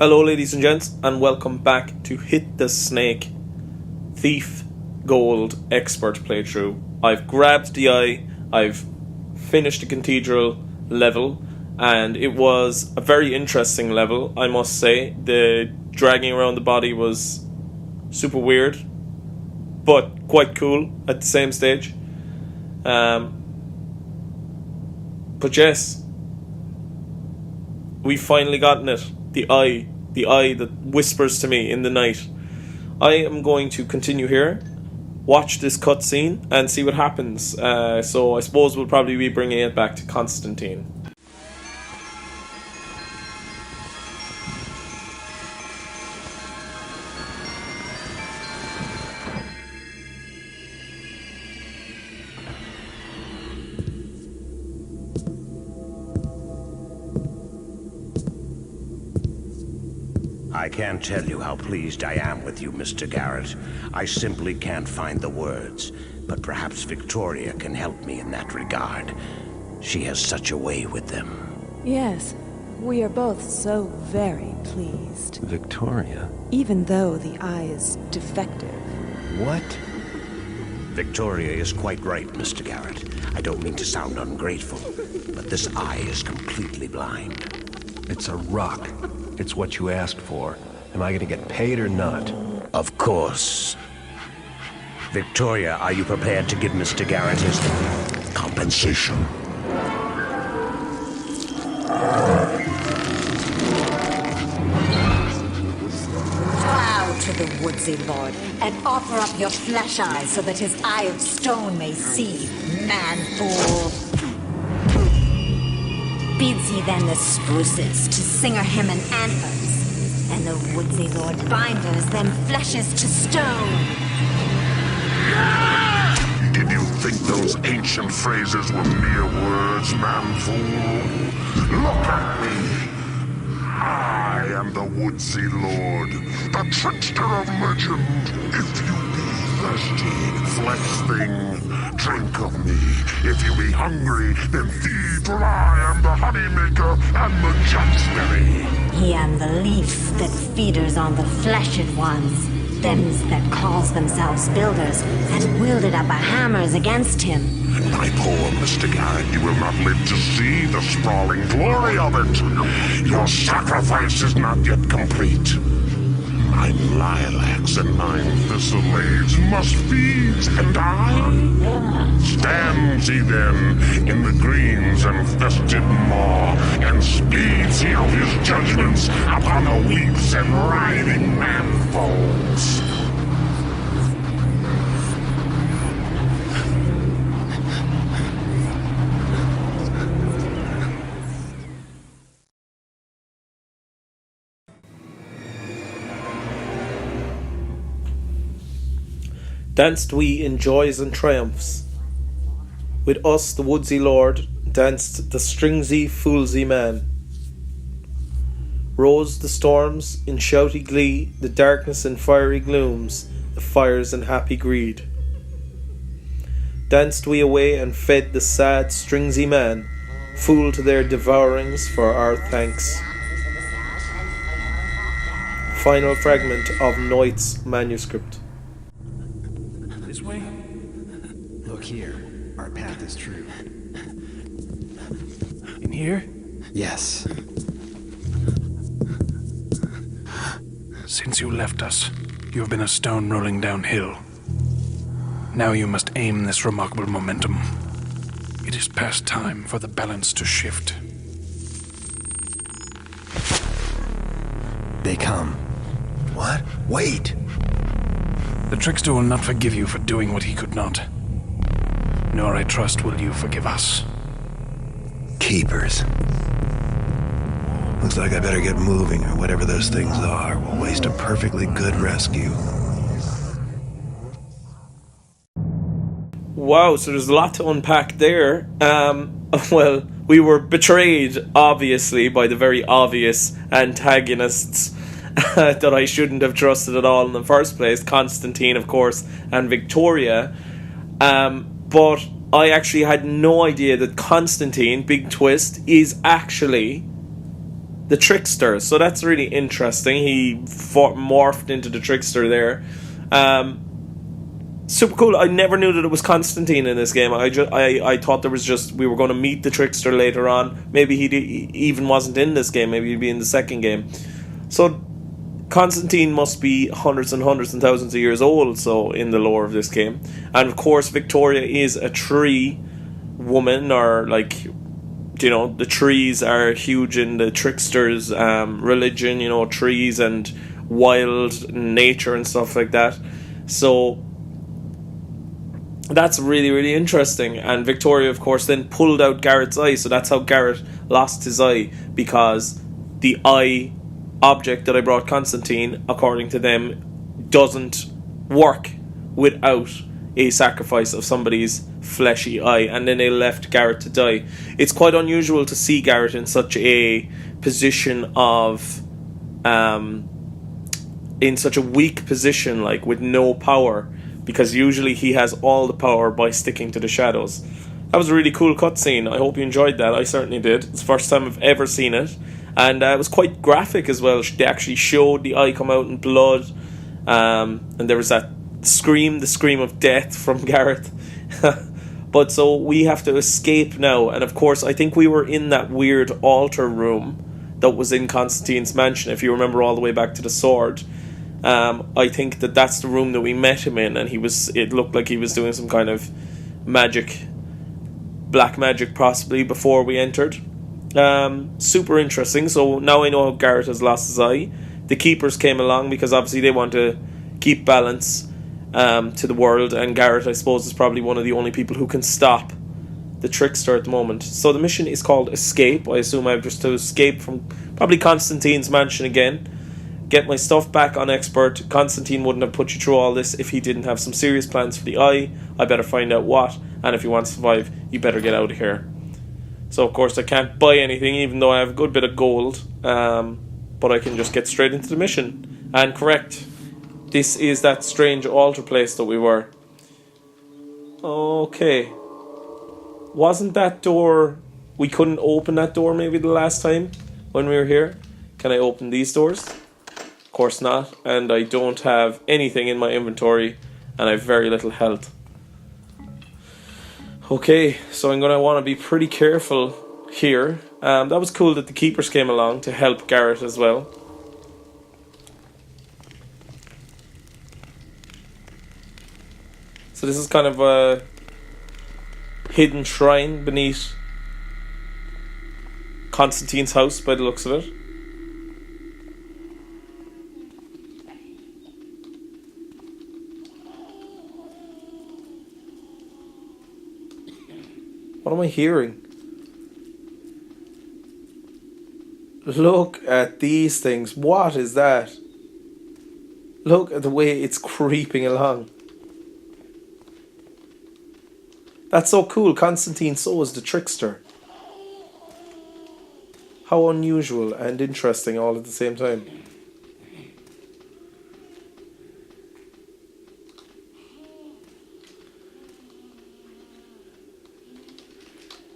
Hello ladies and gents, and welcome back to Hitthesnake Thief Gold Expert playthrough. I've grabbed the eye, I've finished the cathedral level, and it was a very interesting level, I must say. The dragging around the body was super weird, but quite cool at the same stage. But yes, we've finally gotten it. The eye that whispers to me in the night. I am going to continue here, watch this cutscene, and see what happens. So I suppose we'll probably be bringing it back to Constantine. I can't tell you how pleased I am with you, Mr. Garret. I simply can't find the words, but perhaps Victoria can help me in that regard. She has such a way with them. Yes, we are both so very pleased. Victoria? Even though the eye is defective. What? Victoria is quite right, Mr. Garret. I don't mean to sound ungrateful, but this eye is completely blind. It's a rock. It's what you asked for. Am I gonna get paid or not? Of course. Victoria, are you prepared to give Mr. Garret his compensation? Bow to the woodsy lord, and offer up your flesh eye so that his eye of stone may see, man-fool. Bids he then the spruces to singer him an antlers, and the woodsy lord binders them fleshes to stone. Did you think those ancient phrases were mere words, man-fool? Look at me! I am the woodsy lord, the trickster of legend. If you be thirsty, flesh thing, drink of me. If you be hungry, then feed, for I am the honey maker and the jumpsberry. He am the leaf that feeders on the fleshed ones, thems that calls themselves builders, and wielded up a hammers against him. My poor Mr. Garret, you will not live to see the sprawling glory of it. Your sacrifice is not yet complete. Mine lilacs and mine thistlades must feed, and I? Stands he then in the greens and fested maw, and speeds he out his judgments upon the weeps and writhing man-foes. Danced we in joys and triumphs. With us the woodsy lord danced the stringsy foolsy man. Rose the storms in shouty glee, the darkness in fiery glooms, the fires in happy greed. Danced we away and fed the sad stringsy man, fool to their devourings for our thanks. Final fragment of Noit's manuscript. This way? Look here. Our path is true. In here? Yes. Since you left us, you have been a stone rolling downhill. Now you must aim this remarkable momentum. It is past time for the balance to shift. They come. What? Wait! The trickster will not forgive you for doing what he could not. Nor, I trust, will you forgive us. Keepers. Looks like I better get moving, or whatever those things are will waste a perfectly good rescue. Wow, so there's a lot to unpack there. Well, we were betrayed, obviously, by the very obvious antagonists that I shouldn't have trusted at all in the first place. Constantine, of course, and Victoria. But I actually had no idea that Constantine, big twist, is actually the trickster. So that's really interesting. He morphed into the trickster there. Super cool. I never knew that it was Constantine in this game. I thought there was just, we were going to meet the trickster later on. Maybe he even wasn't in this game. Maybe he'd be in the second game. So Constantine must be hundreds and hundreds and thousands of years old, so in the lore of this game. And of course Victoria is a tree woman, or like, you know, the trees are huge in the trickster's religion, you know, trees and wild nature and stuff like that. So that's really, really interesting. And Victoria, of course, then pulled out Garret's eye, so that's how Garret lost his eye, because the eye object that I brought Constantine, according to them, doesn't work without a sacrifice of somebody's fleshy eye, and then they left Garret to die. It's quite unusual to see Garret in such a position of in such a weak position, like with no power, because usually he has all the power by sticking to the shadows. That was a really cool cutscene. I hope you enjoyed that. I certainly did. It's the first time I've ever seen it, and it was quite graphic as well. They actually showed the eye come out in blood, and there was that scream, the scream of death from Garret. But so we have to escape now, and of course I think we were in that weird altar room that was in Constantine's mansion, if you remember all the way back to the sword. I think that's the room that we met him in, and it looked like he was doing some kind of magic, black magic possibly, before we entered. Super interesting. So now I know how Garret has lost his eye. The keepers came along because obviously they want to keep balance to the world, and Garret, I suppose, is probably one of the only people who can stop the trickster at the moment. So the mission is called Escape. I assume I have just to escape from probably Constantine's mansion again, get my stuff back on Expert. Constantine wouldn't have put you through all this if he didn't have some serious plans for the eye. I better find out what, and if you want to survive, you better get out of here. So of course I can't buy anything, even though I have a good bit of gold, but I can just get straight into the mission. And correct, this is that strange altar place that we were. Okay. Wasn't that door, we couldn't open that door maybe the last time when we were here? Can I open these doors? Of course not. And I don't have anything in my inventory, and I have very little health. Okay, so I'm going to want to be pretty careful here. That was cool that the keepers came along to help Garret as well. So this is kind of a hidden shrine beneath Constantine's house by the looks of it. What am I hearing? Look at these things. What is that? Look at the way it's creeping along. That's so cool. Constantine so is the trickster. How unusual and interesting all at the same time.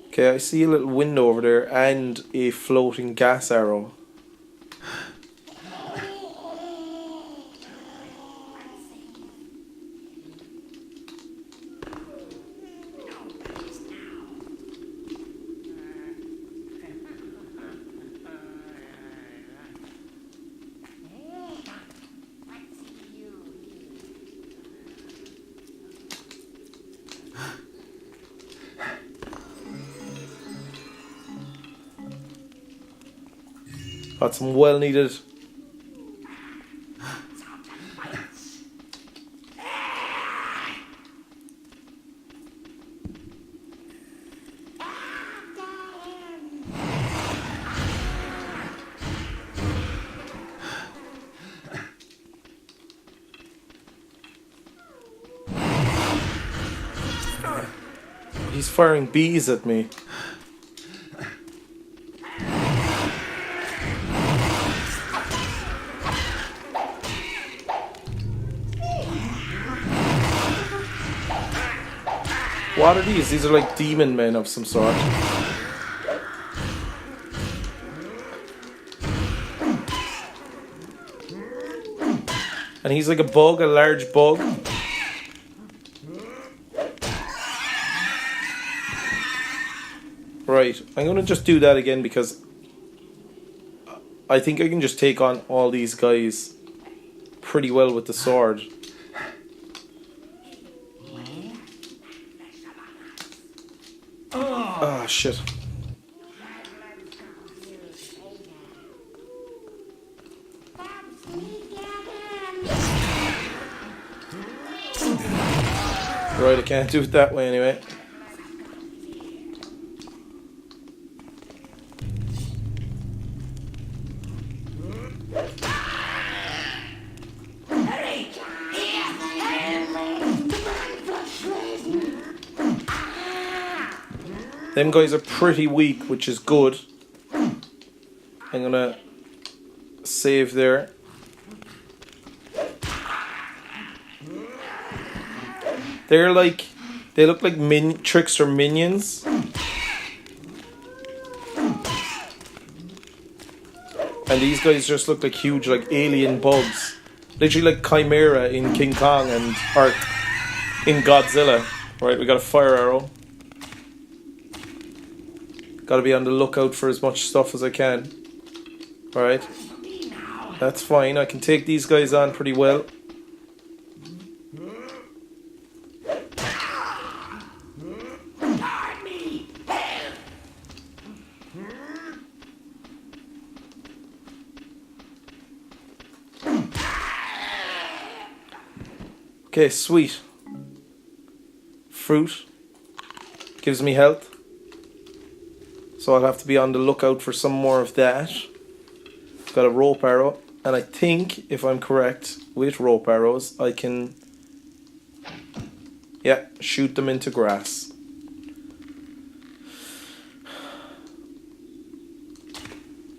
Okay, I see a little window over there and a floating gas arrow. Got some well needed. He's firing bees at me. What are these? These are like demon men of some sort. And he's like a bug, a large bug. Right, I'm going to just do that again because I think I can just take on all these guys pretty well with the sword. Ah, shit. Right, I can't do it that way anyway. Them guys are pretty weak, which is good. I'm gonna save there. They're like, they look like trickster minions. And these guys just look like huge, like alien bugs. Literally like Chimera in King Kong and or in Godzilla. Right, we got a fire arrow. Gotta be on the lookout for as much stuff as I can. Alright. That's fine. I can take these guys on pretty well. Okay, sweet. Fruit. Gives me health. So I'll have to be on the lookout for some more of that. Got a rope arrow. And I think, if I'm correct, with rope arrows, I can... yeah, shoot them into grass.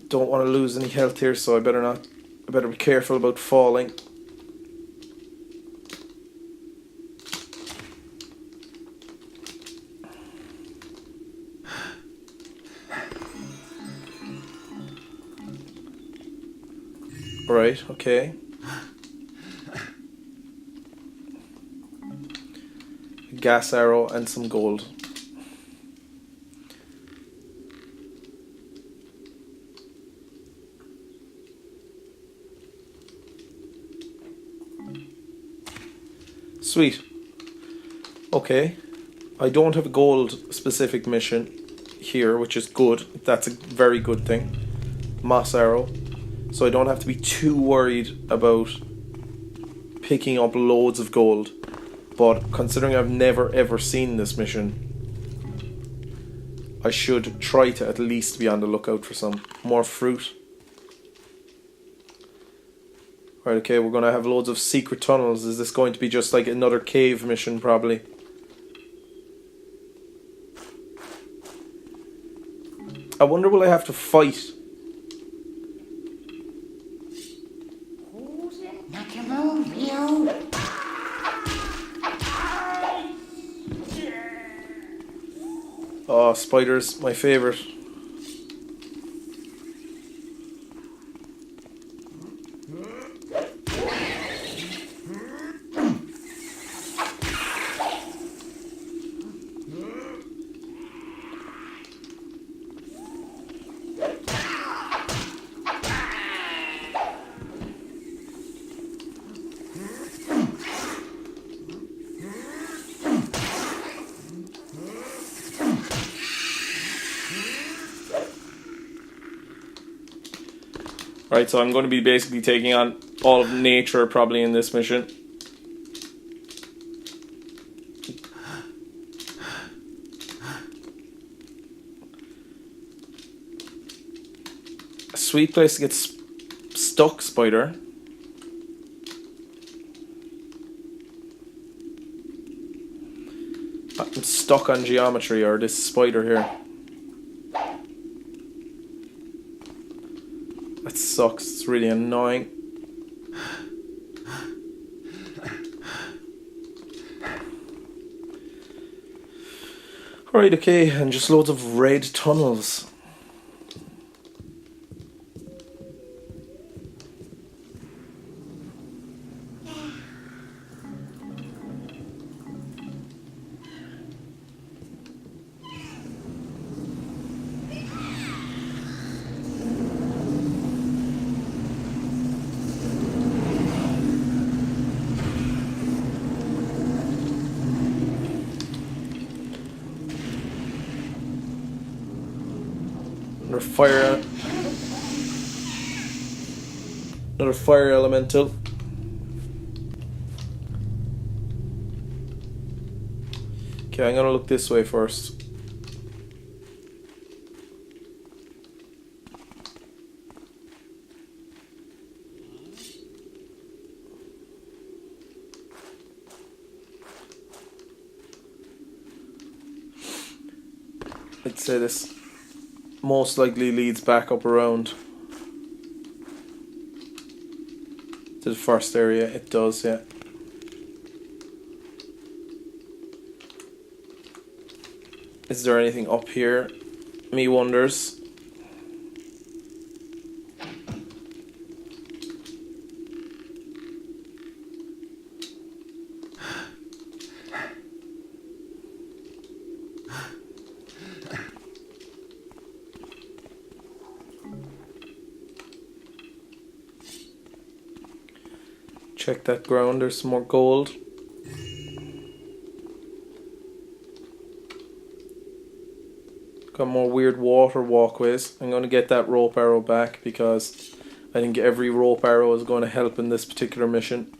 Don't want to lose any health here, so I better not... I better be careful about falling. Right, okay. A gas arrow and some gold. Sweet. Okay. I don't have a gold specific mission here, which is good. That's a very good thing. Moss arrow. So I don't have to be too worried about picking up loads of gold. But considering I've never ever seen this mission, I should try to at least be on the lookout for some more fruit. Right, okay, we're going to have loads of secret tunnels. Is this going to be just like another cave mission, probably? I wonder, will I have to fight? Oh, spiders, my favourite. Right, so I'm going to be basically taking on all of nature probably in this mission. A sweet place to get stuck, spider. I'm stuck on geometry, or this spider here. That sucks, it's really annoying. Right, okay, and just loads of red tunnels. Another fire elemental. Okay, I'm gonna look this way first. I'd say this most likely leads back up around to the first area. It does, yeah. Is there anything up here? Me wonders. Check that ground, there's some more gold. Got more weird water walkways. I'm going to get that rope arrow back because I think every rope arrow is going to help in this particular mission.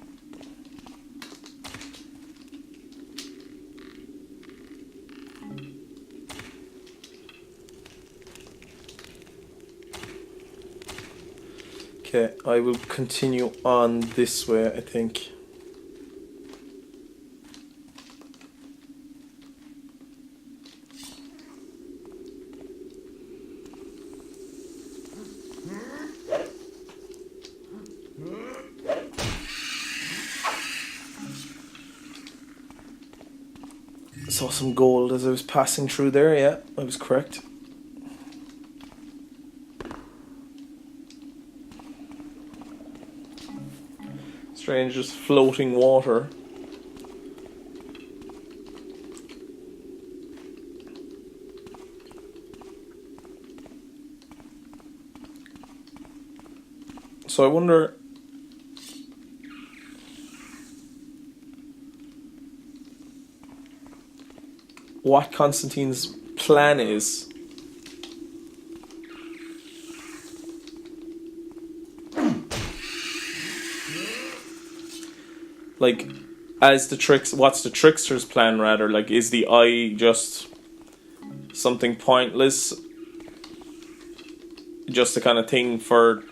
Okay, I will continue on this way, I think. Saw some gold as I was passing through there, yeah, I was correct. Strange, just floating water. So I wonder what Constantine's plan is. Like, what's the trickster's plan rather? Like, is the eye just something pointless? Just a kind of thing for...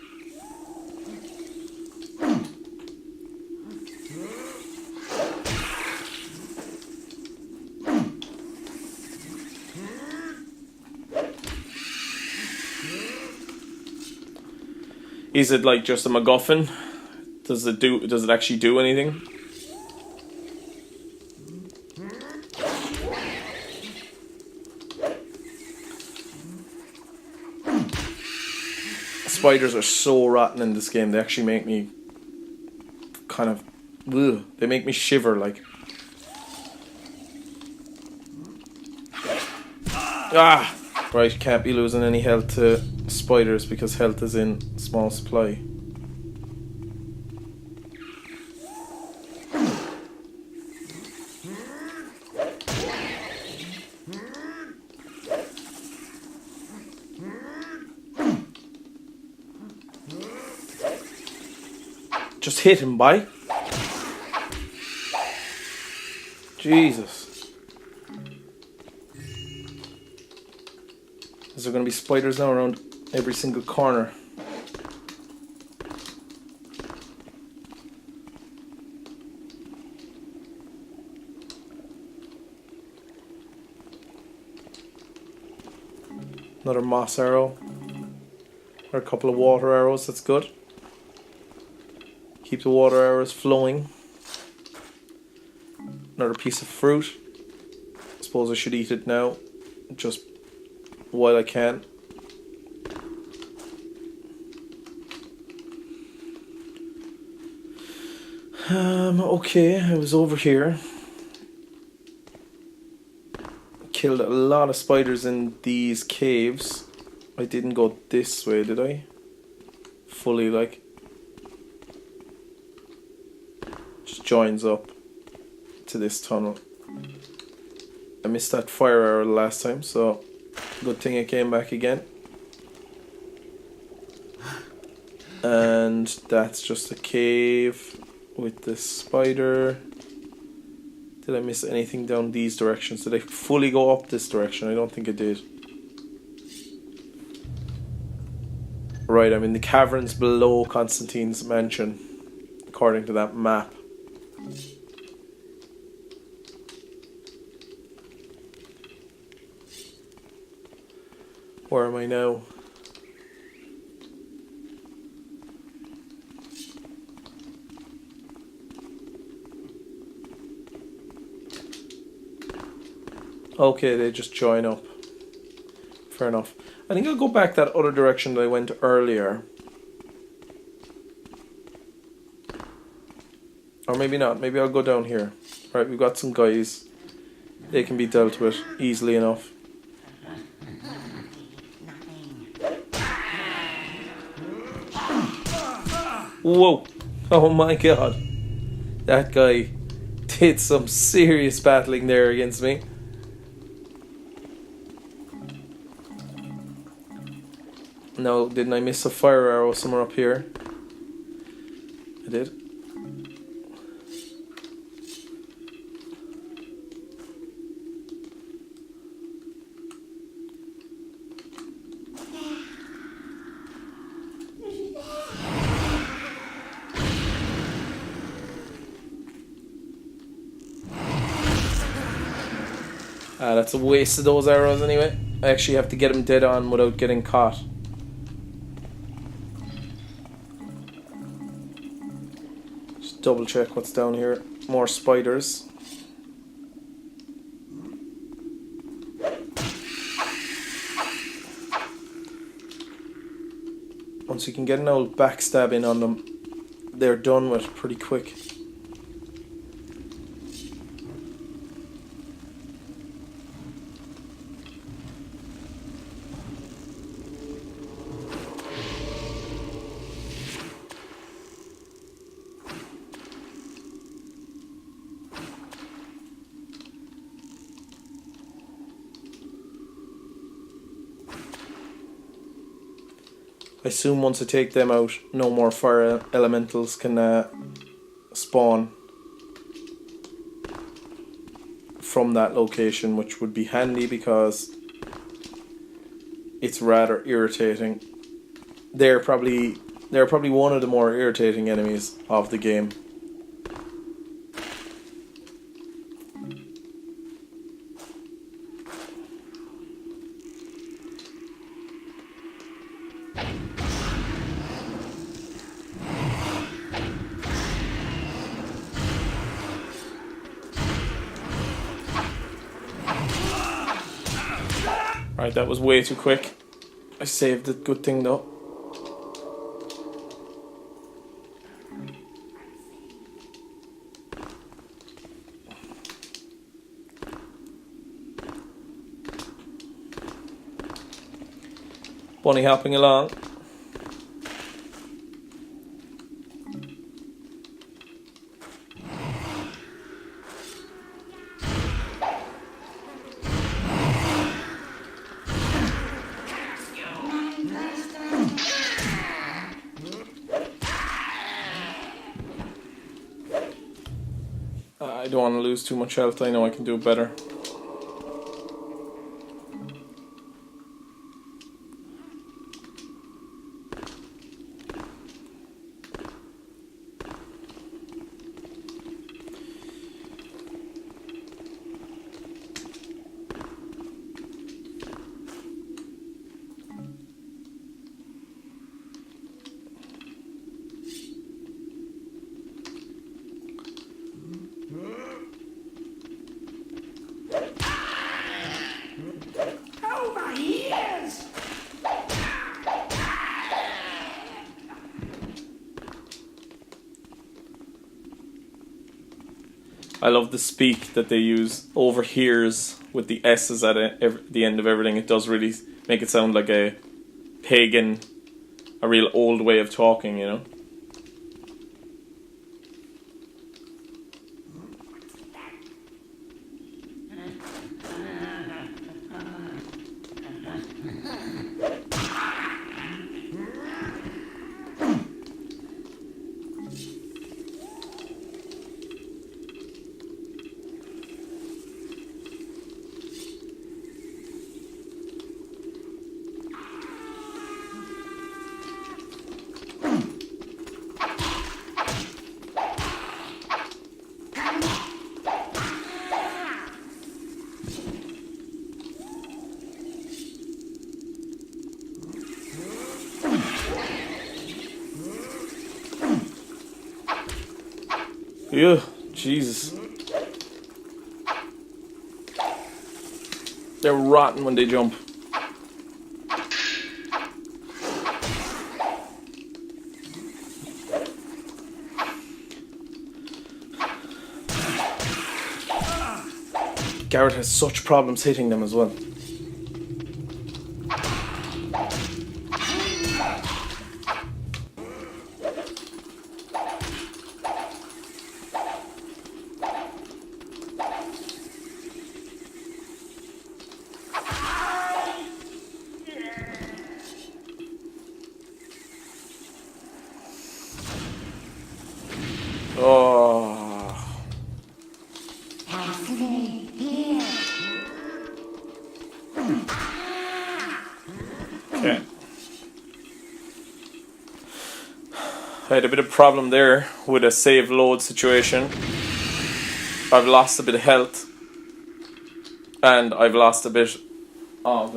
Is it like just a MacGuffin? Does it actually do anything? Spiders are so rotten in this game. They actually make me kind of... Ugh, they make me shiver, like... Ah! Right, can't be losing any health to spiders because health is in small supply. Just hit him, boy. Jesus. Is there going to be spiders now around every single corner? Another moss arrow. Or a couple of water arrows, that's good. Keep the water arrows flowing. Another piece of fruit. I suppose I should eat it now, just while I can. Okay, I was over here. Killed a lot of spiders in these caves. I didn't go this way, did I? Fully, like. Just joins up to this tunnel. I missed that fire arrow last time, so good thing I came back again. And that's just a cave with the spider. Did I miss anything down these directions? Did I fully go up this direction? I don't think I did. Right, I'm in the caverns below Constantine's mansion, according to that map. Where am I now? Okay, they just join up. Fair enough. I think I'll go back that other direction that I went earlier. Or maybe not. Maybe I'll go down here. Right, we've got some guys. They can be dealt with easily enough. Whoa! Oh my god. That guy did some serious battling there against me. No, didn't I miss a fire arrow somewhere up here? I did. That's a waste of those arrows anyway. I actually have to get them dead on without getting caught. Just double check what's down here. More spiders. Once you can get an old backstabbing on them, they're done with pretty quick. I assume once I take them out, no more fire elementals can spawn from that location, which would be handy because it's rather irritating. They're probably one of the more irritating enemies of the game. Right, that was way too quick. I saved it, good thing though. Bunny hopping along. I don't want to lose too much health. I know I can do better. I love the speak that they use. Overhears with the S's at the end of everything. It does really make it sound like a pagan, a real old way of talking, you know? Yeah, Jesus. They're rotten when they jump. Garret has such problems hitting them as well. Oh. Okay. I had a bit of problem there with a save load situation. I've lost a bit of health. And I've lost a bit of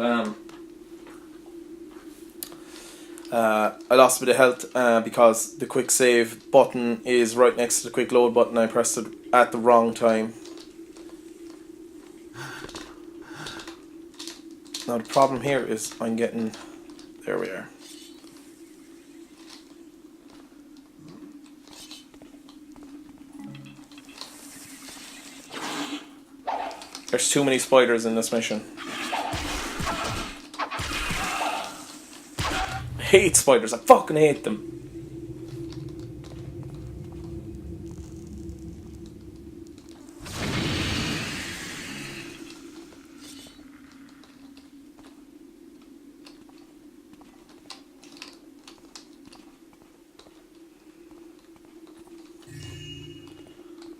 I lost a bit of health because the quick save button is right next to the quick load button. I pressed it at the wrong time. Now the problem here is I'm getting... There we are. There's too many spiders in this mission. I hate spiders. I fucking hate them.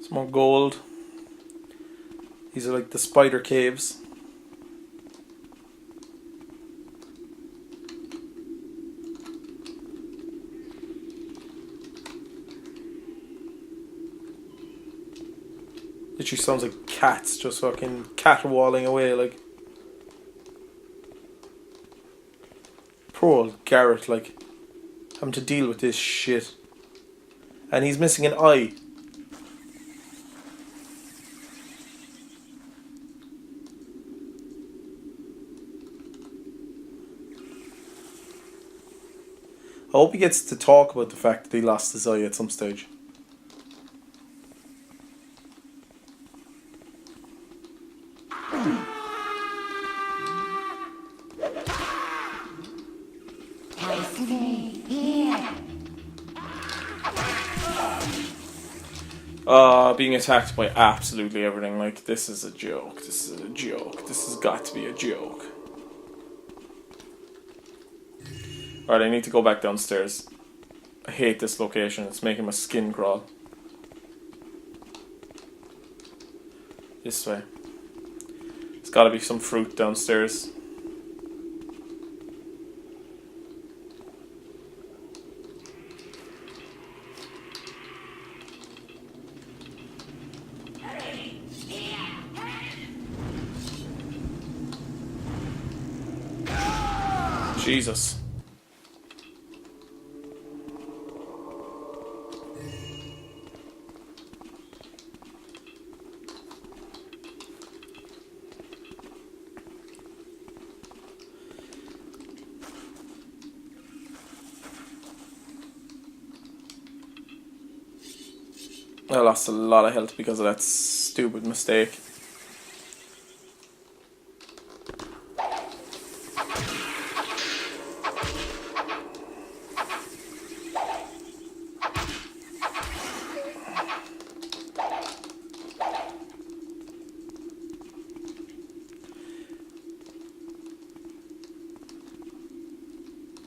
Some more gold. These are like the spider caves. Literally sounds like cats just fucking caterwauling away, like. Poor old Garret, like, having to deal with this shit. And he's missing an eye. I hope he gets to talk about the fact that he lost his eye at some stage. Being attacked by absolutely everything. Like, this is a joke. This is a joke. This has got to be a joke. Alright, I need to go back downstairs. I hate this location. It's making my skin crawl. This way. There's got to be some fruit downstairs. Jesus. I lost a lot of health because of that stupid mistake.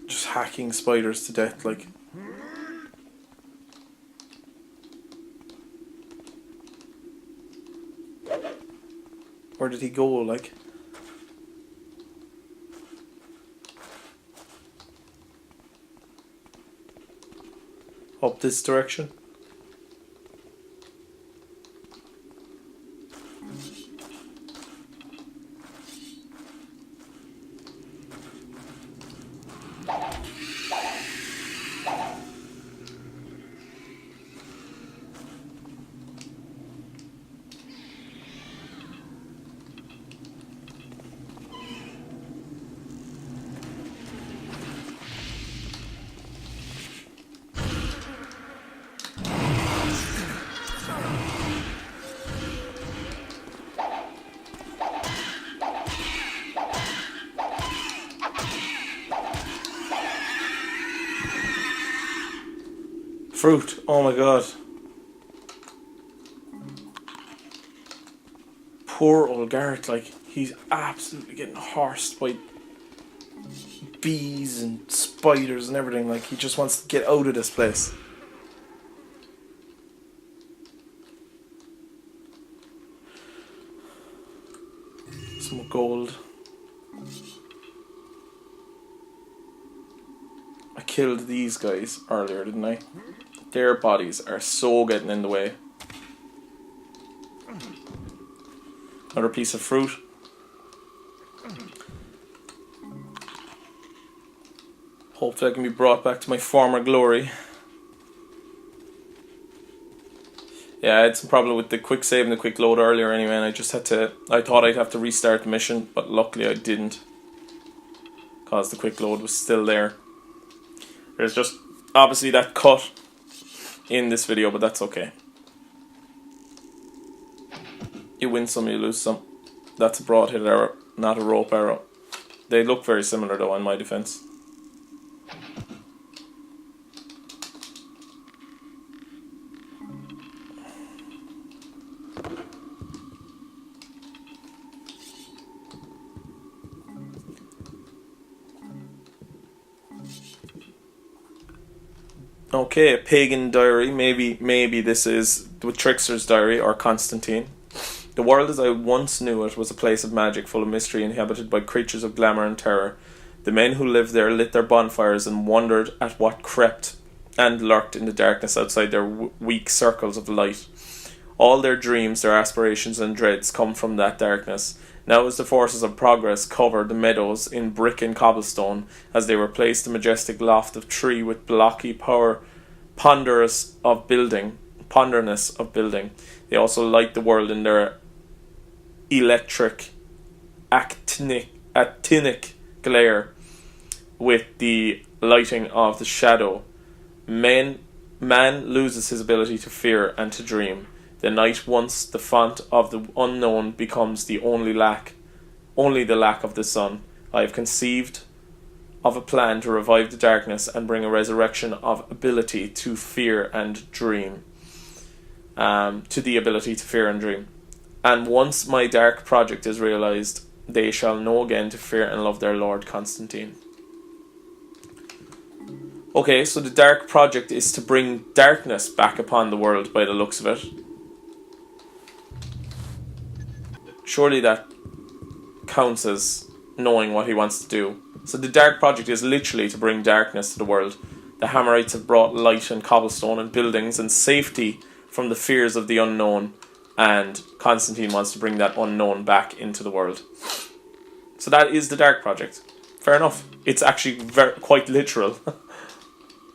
Just hacking spiders to death, like. Where did he go, like? Up this direction? fruit. Oh my god. Poor old Garret, like, he's absolutely getting horsed by bees and spiders and everything. Like, he just wants to get out of this place. Some gold. I killed these guys earlier, didn't I? Their bodies are so getting in the way. Another piece of fruit. Hopefully I can be brought back to my former glory. Yeah, I had some problem with the quick save and the quick load earlier anyway, and I just had to... I thought I'd have to restart the mission, but luckily I didn't. Because the quick load was still there. There's just obviously that cut in this video, but that's okay. You win some, you lose some. That's a broadhead arrow, not a rope arrow. They look very similar though, in my defense. Okay, a pagan diary. Maybe this is the trickster's diary or Constantine. The world as I once knew it was a place of magic, full of mystery, inhabited by creatures of glamour and terror. The men who lived there lit their bonfires and wondered at what crept and lurked in the darkness outside their weak circles of light. All their dreams, their aspirations and dreads come from that darkness. Now as the forces of progress covered the meadows in brick and cobblestone, as they replaced the majestic loft of tree with blocky ponderness of building, they also light the world in their electric actinic glare with the lighting of the shadow. Man loses his ability to fear and to dream. The night, once the font of the unknown, becomes the only the lack of the sun. I have conceived of a plan to revive the darkness and bring a resurrection of ability to fear and dream. To the ability to fear and dream. And once my dark project is realized, they shall know again to fear and love their Lord Constantine. Okay, so the dark project is to bring darkness back upon the world by the looks of it. Surely that counts as knowing what he wants to do. So the dark project is literally to bring darkness to the world. The Hammerites have brought light and cobblestone and buildings and safety from the fears of the unknown, and Constantine wants to bring that unknown back into the world. So that is the dark project. Fair enough. It's actually quite literal.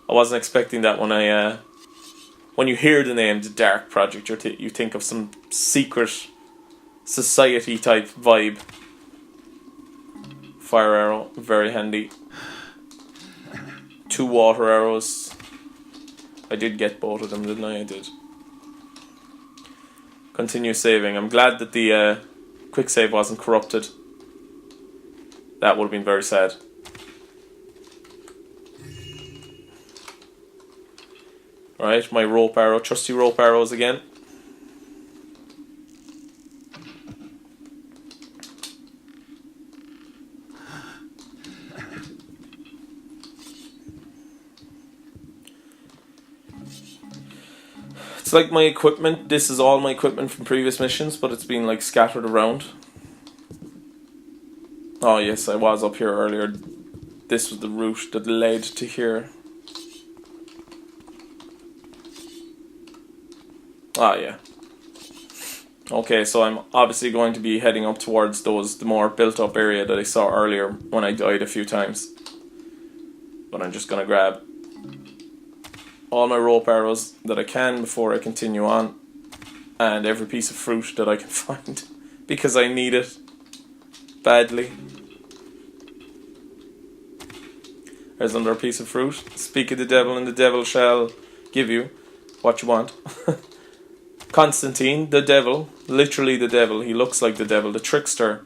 I wasn't expecting that when you hear the name the dark project, you think of some secret society type vibe. Fire arrow, very handy. 2 water arrows. I did get both of them, didn't I? I did. Continue saving. I'm glad that the quick save wasn't corrupted. That would have been very sad. Right, my rope arrow, trusty rope arrows again. It's like my equipment. This is all my equipment from previous missions, but it's been like scattered around. Oh yes, I was up here earlier. This was the route that led to here. Ah yeah. Okay, so I'm obviously going to be heading up towards the more built up area that I saw earlier when I died a few times. But I'm just going to grab all my rope arrows that I can before I continue on, and every piece of fruit that I can find, because I need it badly. There's another piece of fruit. Speak of the devil and the devil shall give you what you want. Constantine, the devil, literally the devil, he looks like the devil, the trickster.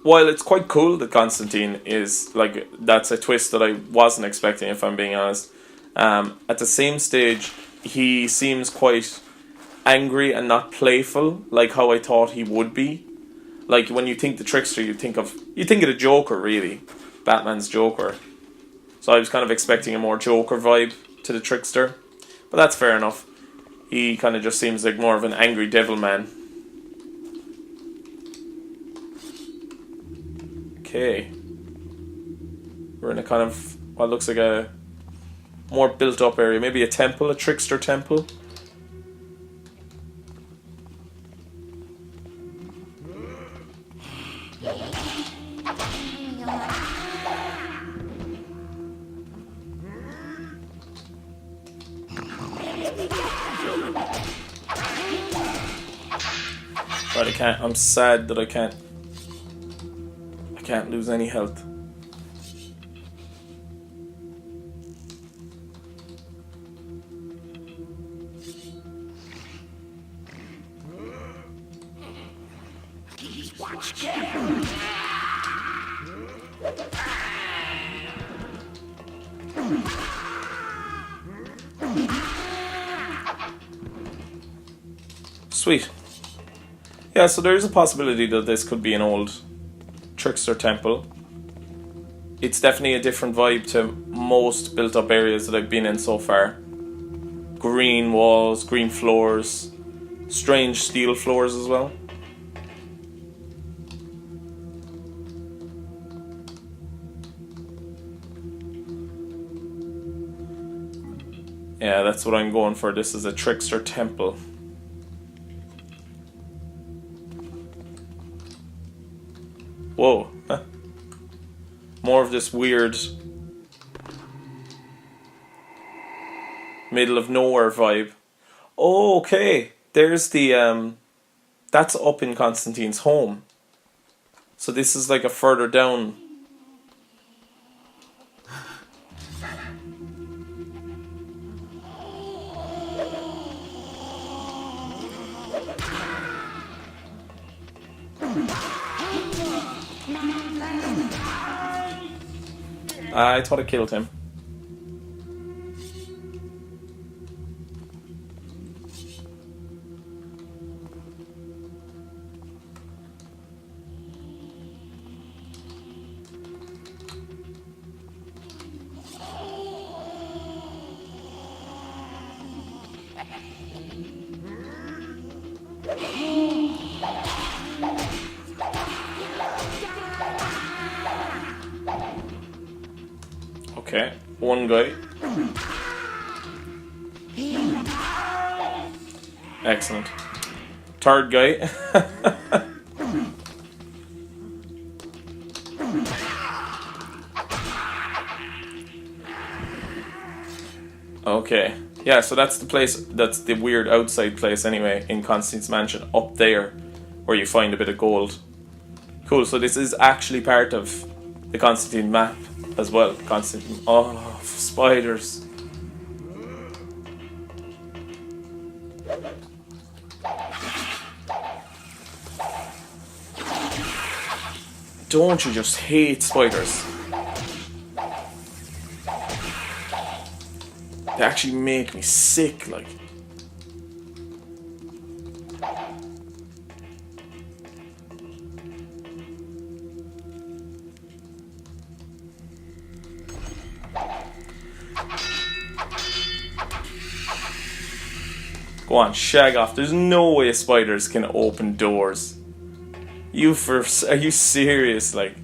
while it's quite cool that Constantine is, like, that's a twist that I wasn't expecting, if I'm being honest, at the same stage, he seems quite angry and not playful, like how I thought he would be. Like, when you think the Trickster, you think of the Joker, really. Batman's Joker. So I was kind of expecting a more Joker vibe to the Trickster. But that's fair enough. He kind of just seems like more of an angry devil man. Okay. We're in a kind of what looks like a more built up area. Maybe a temple, a Trickster temple. Right, I can't. I'm sad that I can't lose any health. Sweet. Yeah, so there is a possibility that this could be an old Trickster temple. It's definitely a different vibe to most built up areas that I've been in so far. Green walls, green floors, strange steel floors as well. Yeah, that's what I'm going for. This is a Trickster temple. Whoa. Huh. More of this weird middle of nowhere vibe. Oh, okay. There's the that's up in Constantine's home. So this is like a further down. I thought I killed him. Okay, one guy. Excellent. Third guy. Okay. Yeah, so that's the place, that's the weird outside place anyway, in Constantine's mansion, up there, where you find a bit of gold. Cool, so this is actually part of the Constantine map as well. Constantine. Oh, spiders. Don't you just hate spiders? They actually make me sick, like. Go on, shag off. There's no way spiders can open doors. Are you serious? Like,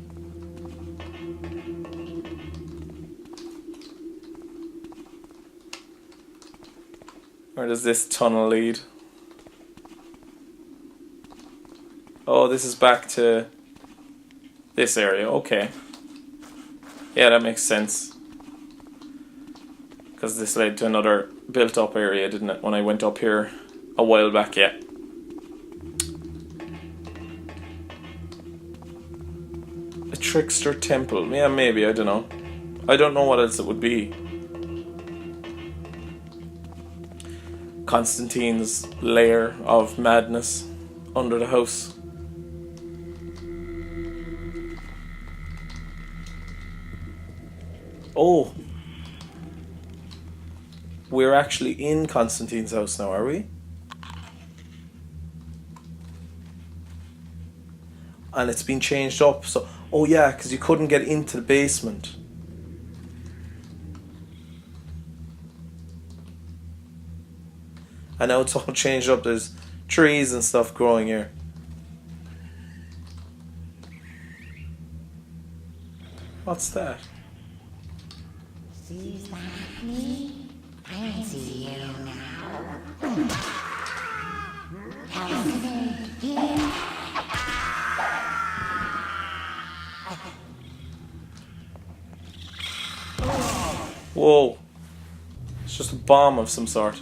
where does this tunnel lead? Oh, this is back to this area. Okay. Yeah, that makes sense. Because this led to another built-up area, didn't it? When I went up here a while back, yeah. A Trickster temple. Yeah, maybe, I don't know. I don't know what else it would be. Constantine's lair of madness under the house. Oh. We're actually in Constantine's house now, are we? And it's been changed up, so... Oh yeah, because you couldn't get into the basement. And now it's all changed up. There's trees and stuff growing here. What's that? Seems like me. I see you now. Whoa. It's just a bomb of some sort.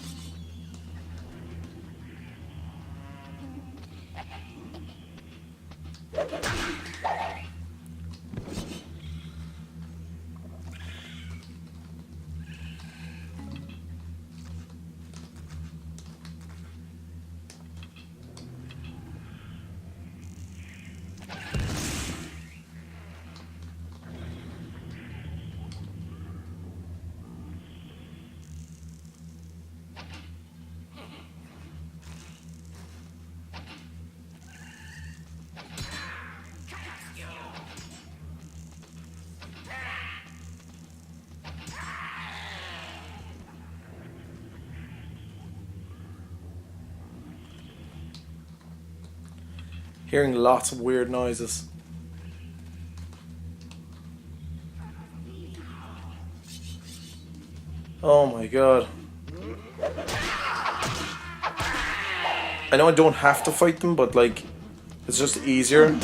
Hearing lots of weird noises. Oh my god. I know I don't have to fight them, but like, it's just easier.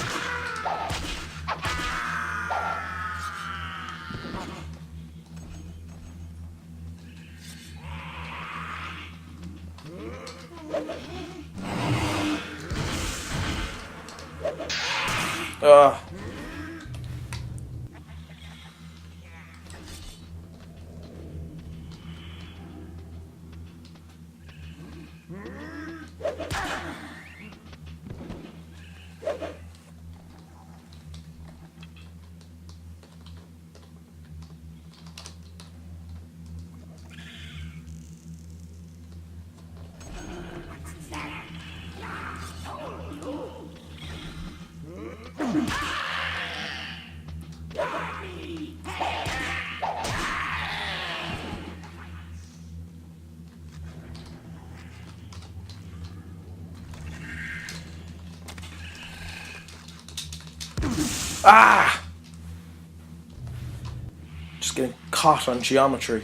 Ah. Ah! Just getting caught on geometry.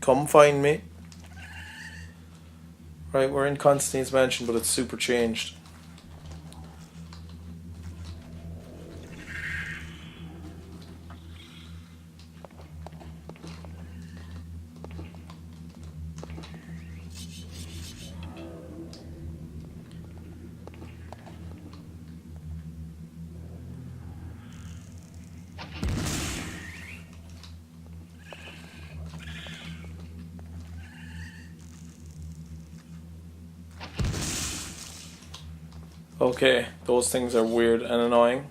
Come find me. Right, we're in Constantine's mansion, but it's super changed. Okay, those things are weird and annoying.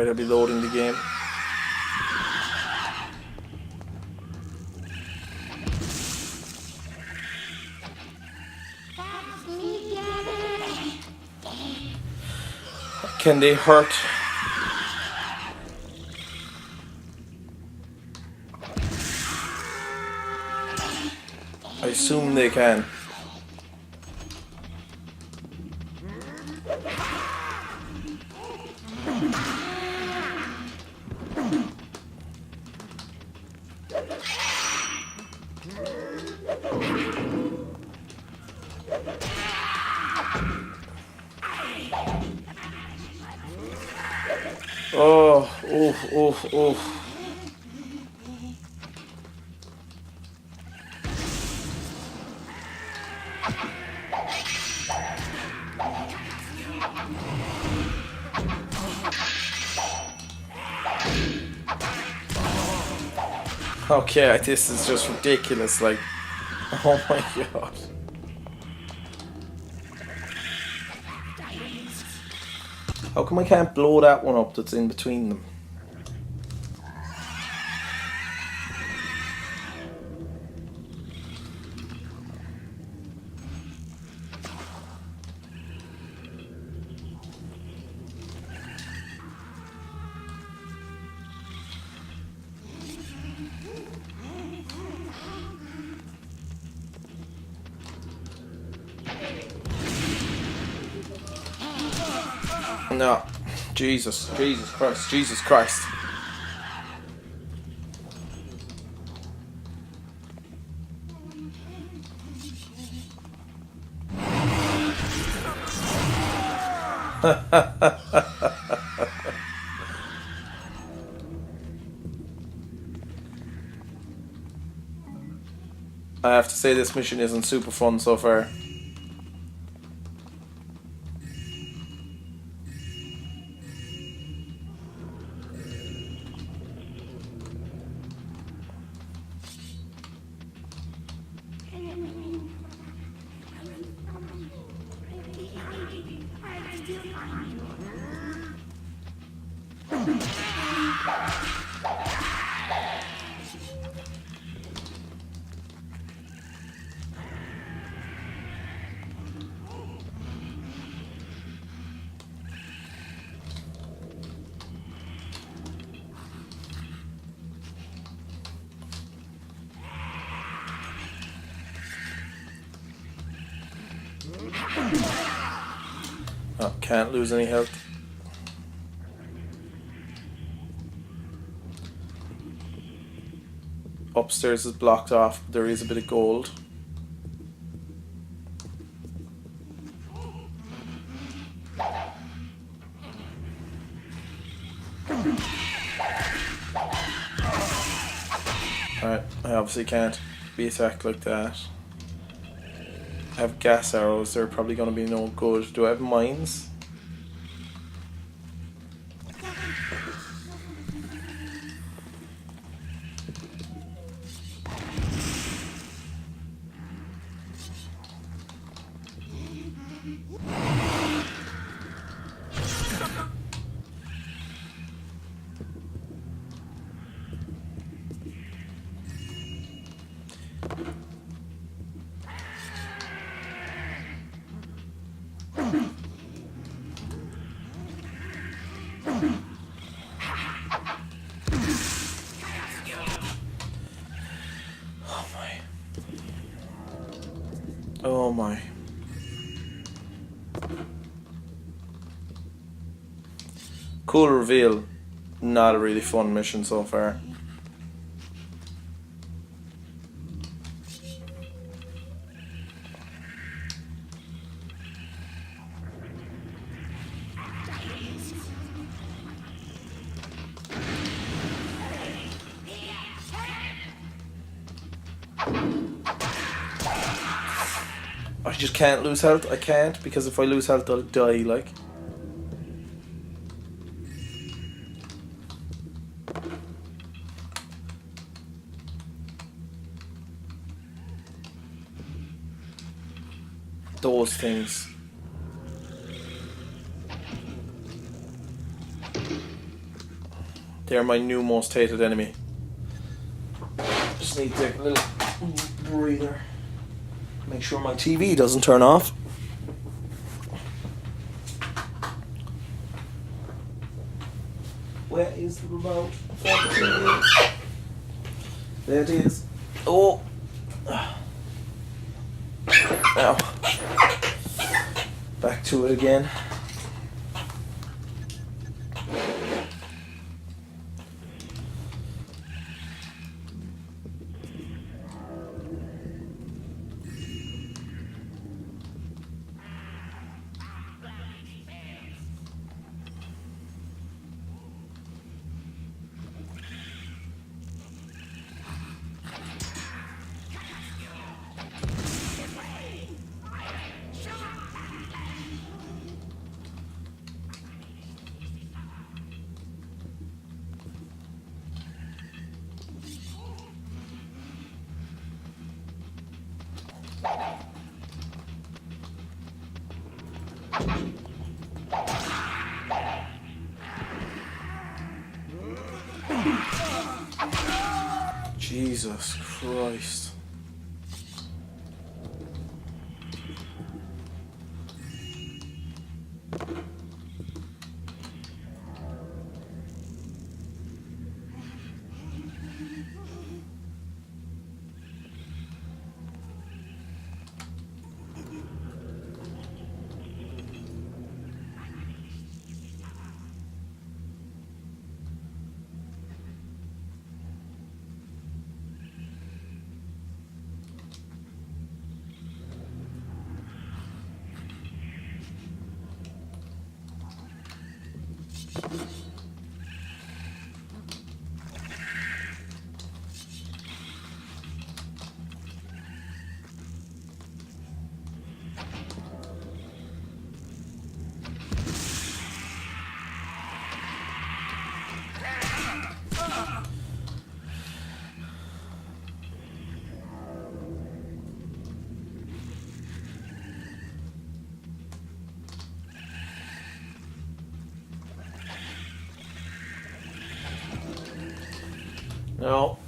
Alright, I'll be loading the game. Can they hurt? I assume they can. Oh, oof, oof, oof. Okay, this is just ridiculous, like, oh my god. How come I can't blow that one up that's in between them? No. Jesus Christ, Jesus Christ. I have to say this mission isn't super fun so far. Oh, can't lose any health. Upstairs is blocked off, but there is a bit of gold. Alright, I obviously can't be attacked like that. I have gas arrows, they're probably going to be no good. Do I have mines? Oh my. Cool reveal. Not a really fun mission so far. I just can't lose health. I can't, because if I lose health I'll die, like. Those things. They're my new most hated enemy. Just need to take a little breather. Make sure my TV doesn't turn off. Where is the remote for the TV? There it is. Oh! Now, back to it again. Jesus Christ. No.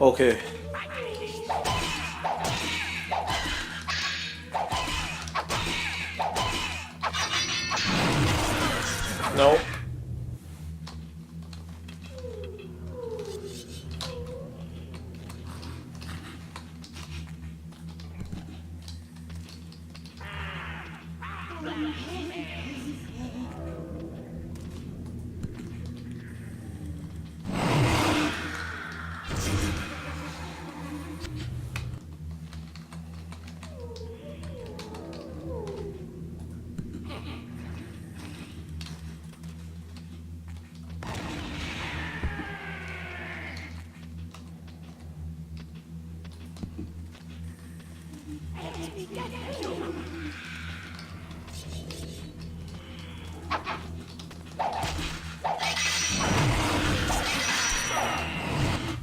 Okay. No.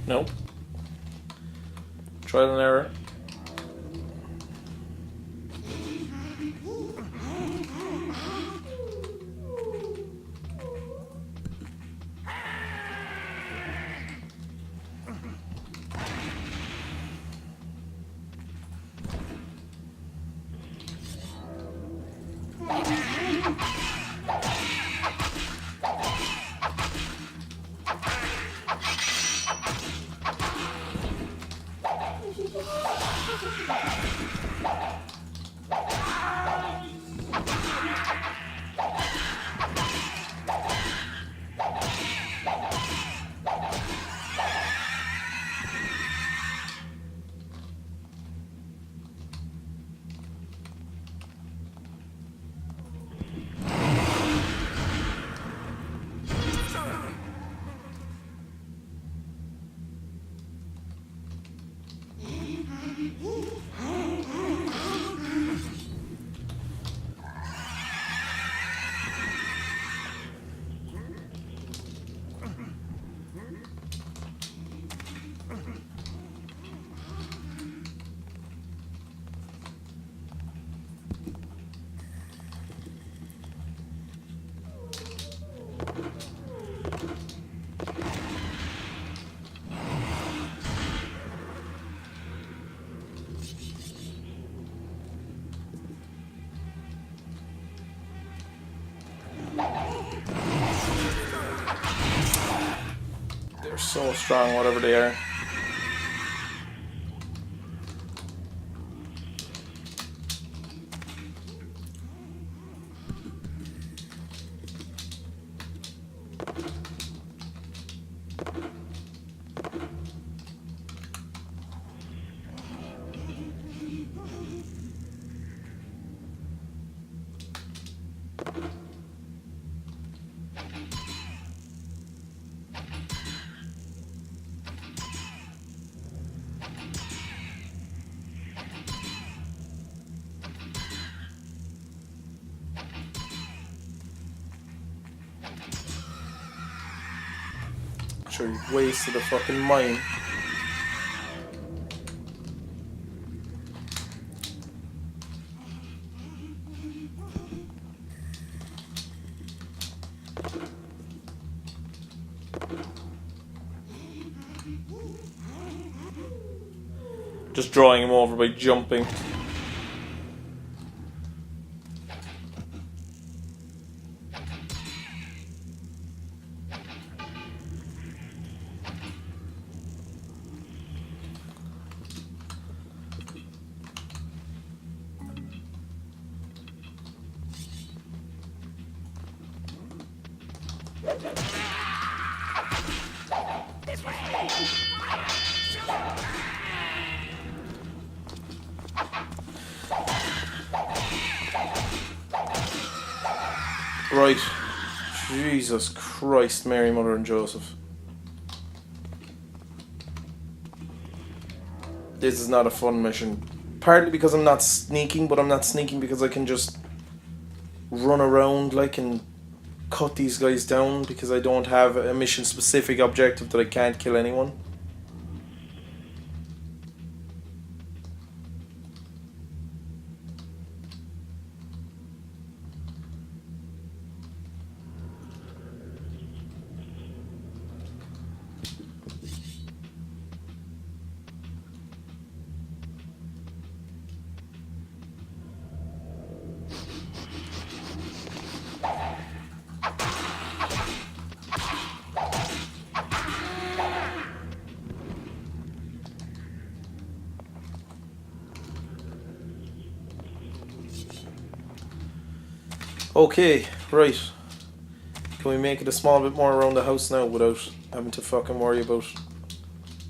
Nope. Trial and error. so strong, whatever they are. Sure, you wasted a fucking mine. Just drawing him over by jumping. Right. Jesus Christ, Mary, Mother and Joseph. This is not a fun mission. Partly because I'm not sneaking, but I'm not sneaking because I can just run around like and cut these guys down because I don't have a mission specific objective that I can't kill anyone. Okay, right. Can we make it a small bit more around the house now without having to fucking worry about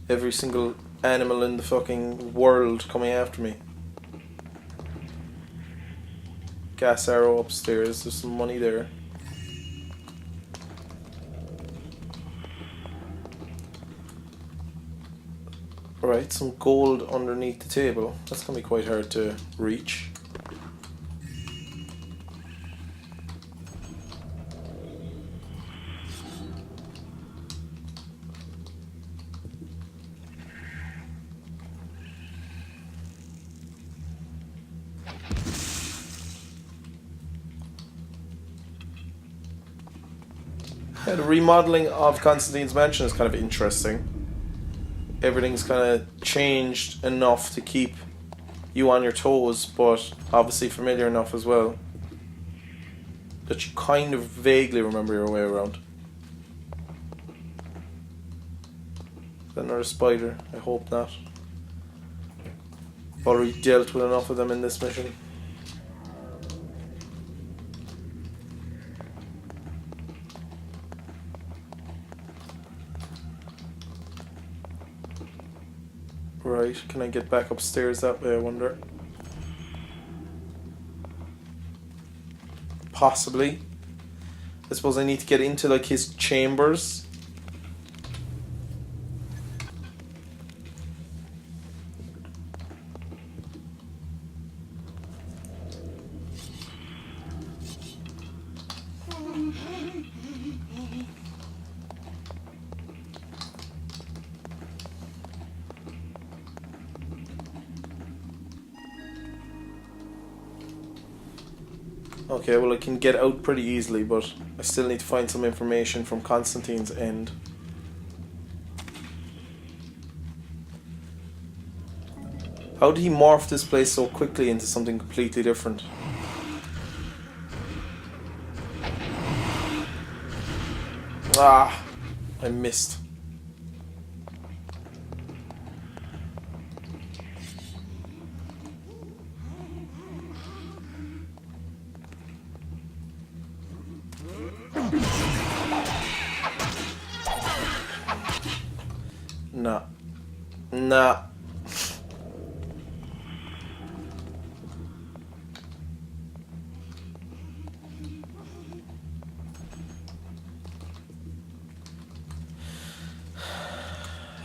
every single animal in the fucking world coming after me? Gas arrow upstairs, there's some money there. Alright, some gold underneath the table. That's gonna be quite hard to reach. Yeah, the remodeling of Constantine's mansion is kind of interesting. Everything's kind of changed enough to keep you on your toes, but obviously familiar enough as well that you kind of vaguely remember your way around. Is that another spider? I hope not. I've already dealt with enough of them in this mission. Right, can I get back upstairs that way, I wonder? Possibly. I suppose I need to get into like his chambers. Okay, well I can get out pretty easily, but I still need to find some information from Constantine's end. How did he morph this place so quickly into something completely different? Ah, I missed. Nah.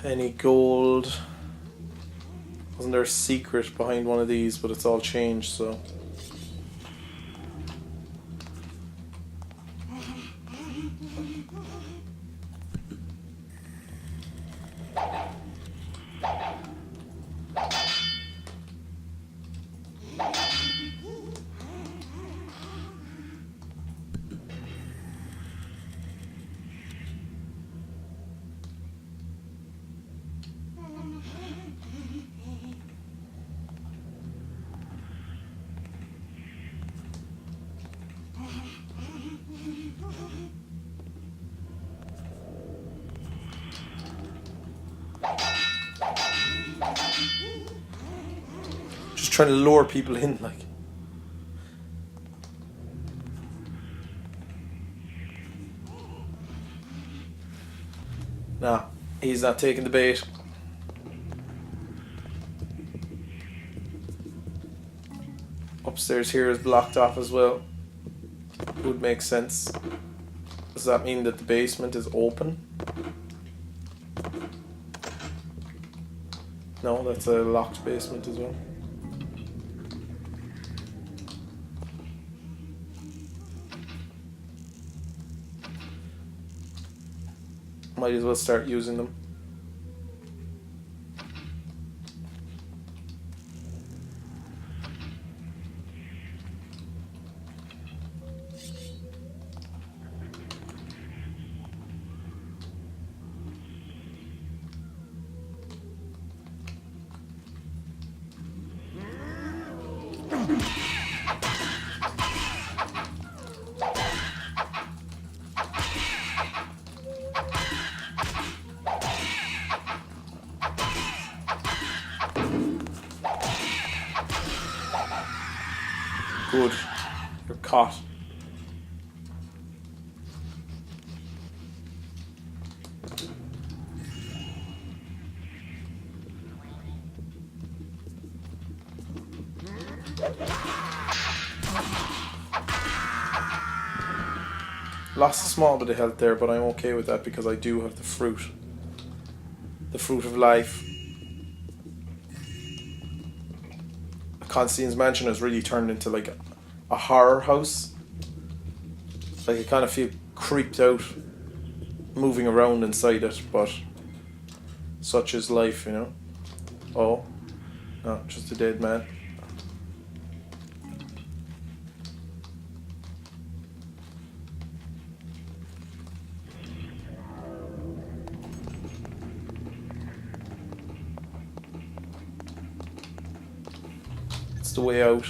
Any gold? Wasn't there a secret behind one of these, but it's all changed, so. Just trying to lure people in, like. Nah, he's not taking the bait. Upstairs here is blocked off as well. Would make sense. Does that mean that the basement is open? No, that's a locked basement as well. Might as well start using them. Good. You're caught. Lost a small bit of health there, but I'm okay with that because I do have the fruit. The fruit of life. Constantine's mansion has really turned into like a horror house. Like I kind of feel creeped out moving around inside it, but such is life, you know. Oh, no, just a dead man. It's the way out.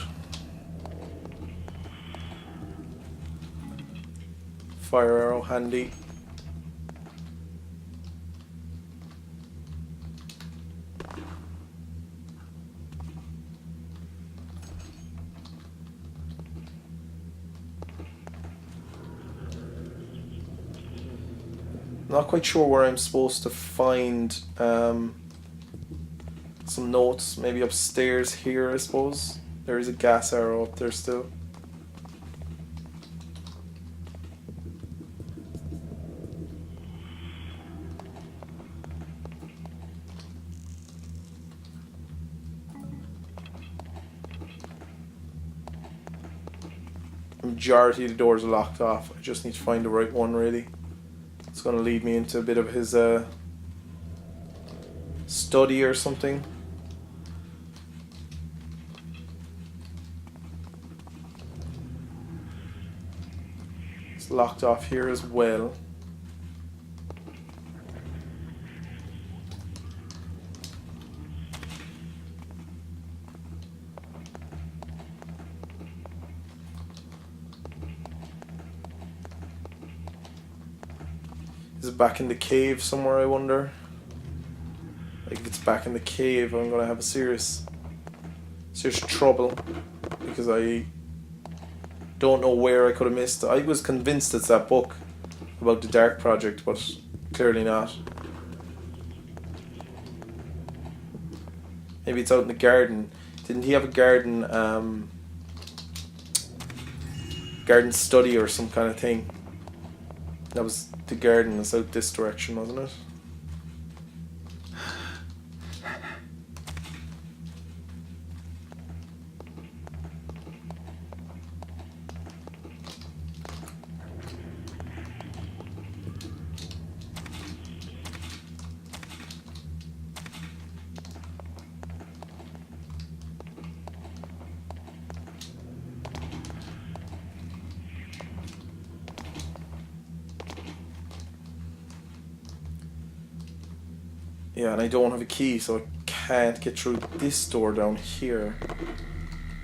Fire arrow handy. Not quite sure where I'm supposed to find some notes. Maybe upstairs here, I suppose. There is a gas arrow up there still. Majority of the doors are locked off. I just need to find the right one, really. It's going to lead me into a bit of his study or something. It's locked off here as well. Is it back in the cave somewhere, I wonder? Like if it's back in the cave, I'm gonna have a serious trouble because I don't know where I could have missed. I was convinced it's that book about the Dark Project, but clearly not. Maybe it's out in the garden. Didn't he have a garden garden study or some kind of thing? That was the garden is out this direction, wasn't it? Yeah, and I don't have a key, so I can't get through this door down here.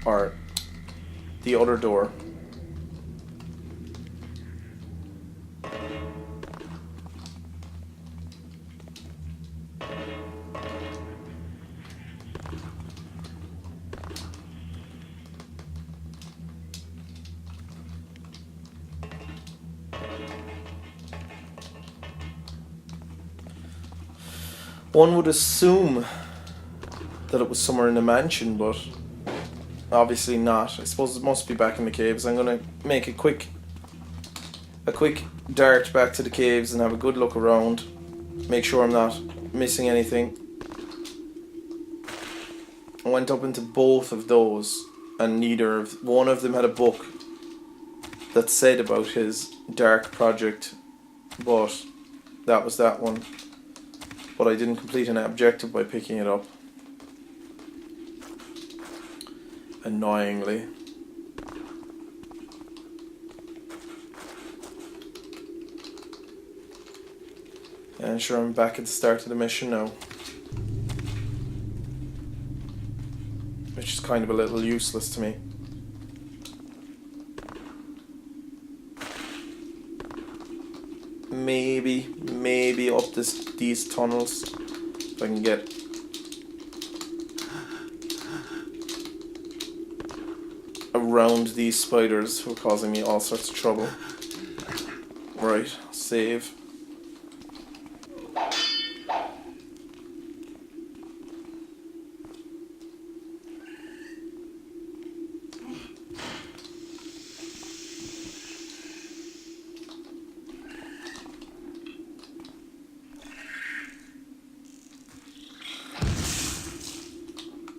Or the other door. One would assume that it was somewhere in the mansion, but obviously not. I suppose it must be back in the caves. I'm gonna make a quick dart back to the caves and have a good look around. Make sure I'm not missing anything. I went up into both of those, and one of them had a book that said about his dark project, but that was that one. But I didn't complete an objective by picking it up. Annoyingly. And sure, I'm back at the start of the mission now. Which is kind of a little useless to me. Maybe up these tunnels, if I can get around these spiders who are causing me all sorts of trouble. Right, save.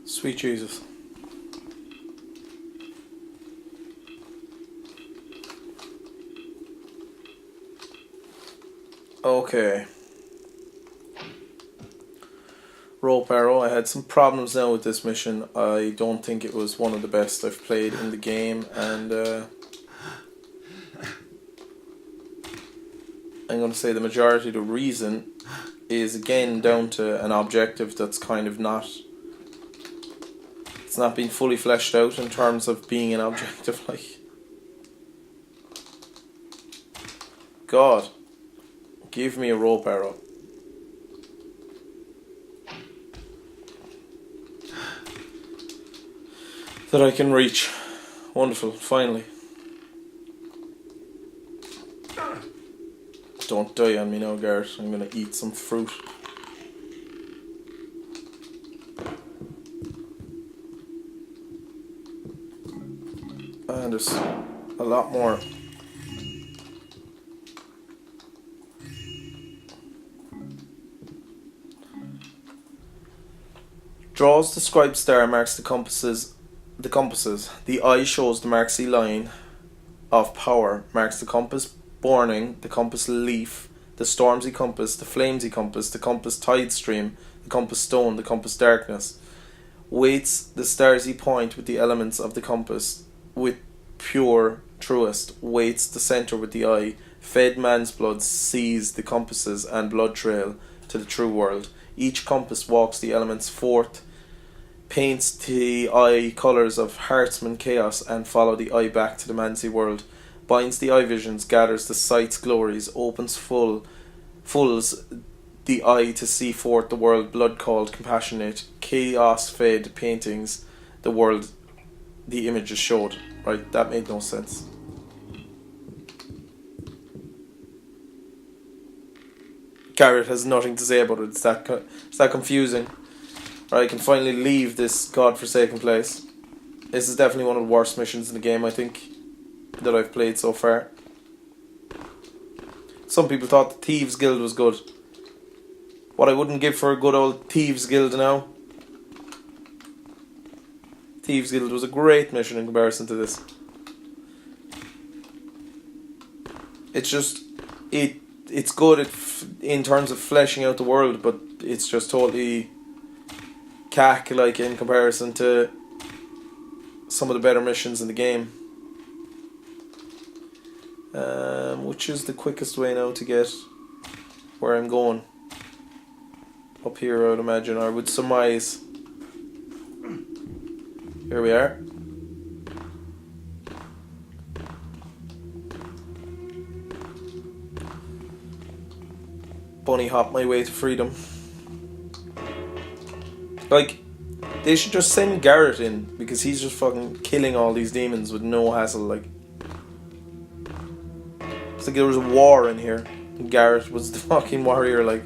Sweet Jesus. Okay. Rope arrow. I had some problems now with this mission. I don't think it was one of the best I've played in the game, and I'm going to say the majority of the reason is again down to an objective that's kind of not... It's not been fully fleshed out in terms of being an objective, like... God. Give me a rope arrow. That I can reach. Wonderful, finally. Don't die on me now, Garret. I'm gonna eat some fruit. And there's a lot more. Draws the scribe star marks the compasses. The eye shows the Marxy line of power, marks the compass burning, the compass leaf, the stormsy compass, the flamesy compass, the compass tide stream, the compass stone, the compass darkness. Weights the starsy point with the elements of the compass, with pure truest. Weights the centre with the eye. Fed man's blood sees the compasses and blood trail to the true world. Each compass walks the elements forth, paints the eye colours of heartsman chaos, and follow the eye back to the mancy world. Binds the eye visions, gathers the sight's glories, opens fulls the eye to see forth the world, blood called, compassionate, chaos fed paintings, the world the images showed. Right, that made no sense. Garret has nothing to say about it. It's that confusing. Or I can finally leave this godforsaken place. This is definitely one of the worst missions in the game, I think, that I've played so far. Some people thought the Thieves Guild was good. What I wouldn't give for a good old Thieves Guild now. Thieves Guild was a great mission in comparison to this. It's just, it's good in terms of fleshing out the world, but it's just totally cack like in comparison to some of the better missions in the game. Which is the quickest way now to get where I'm going? Up here, I would imagine, or I would surmise. Here we are. Bunny hop my way to freedom. Like, they should just send Garret in, because he's just fucking killing all these demons with no hassle, like. It's like there was a war in here. And Garret was the fucking warrior, like.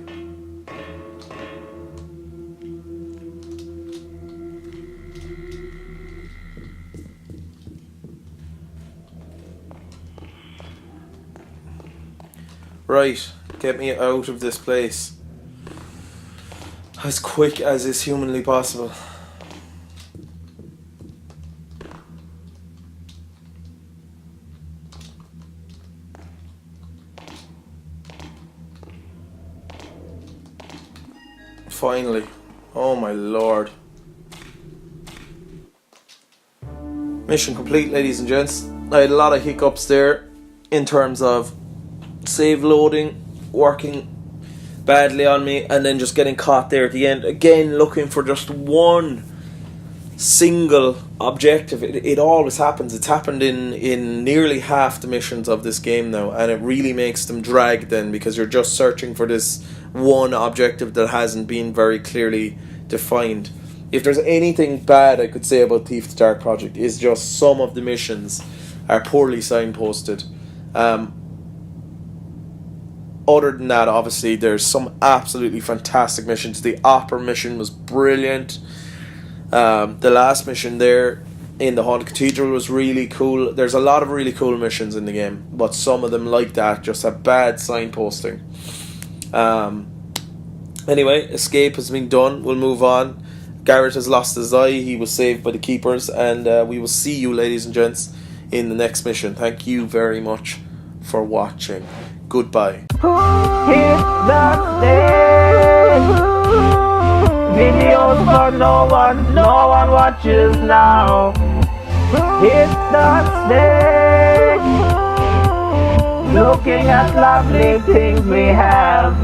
Right, get me out of this place as quick as is humanly possible. Finally. Oh my lord. Mission complete, ladies and gents. I had a lot of hiccups there in terms of save loading working badly on me, and then just getting caught there at the end again looking for just one single objective. It always happens. It's happened in nearly half the missions of this game now, and it really makes them drag then, because you're just searching for this one objective that hasn't been very clearly defined. If there's anything bad I could say about Thief the Dark Project, is just some of the missions are poorly signposted. Other than that, obviously, there's some absolutely fantastic missions. The opera mission was brilliant. The last mission there in the Haunted Cathedral was really cool. There's a lot of really cool missions in the game, but some of them, like that, just have bad signposting. Anyway, escape has been done. We'll move on. Garret has lost his eye. He was saved by the keepers, and we will see you, ladies and gents, in the next mission. Thank you very much for watching. Goodbye. Videos for no one watches now. Hitthesnake, looking at lovely things we have.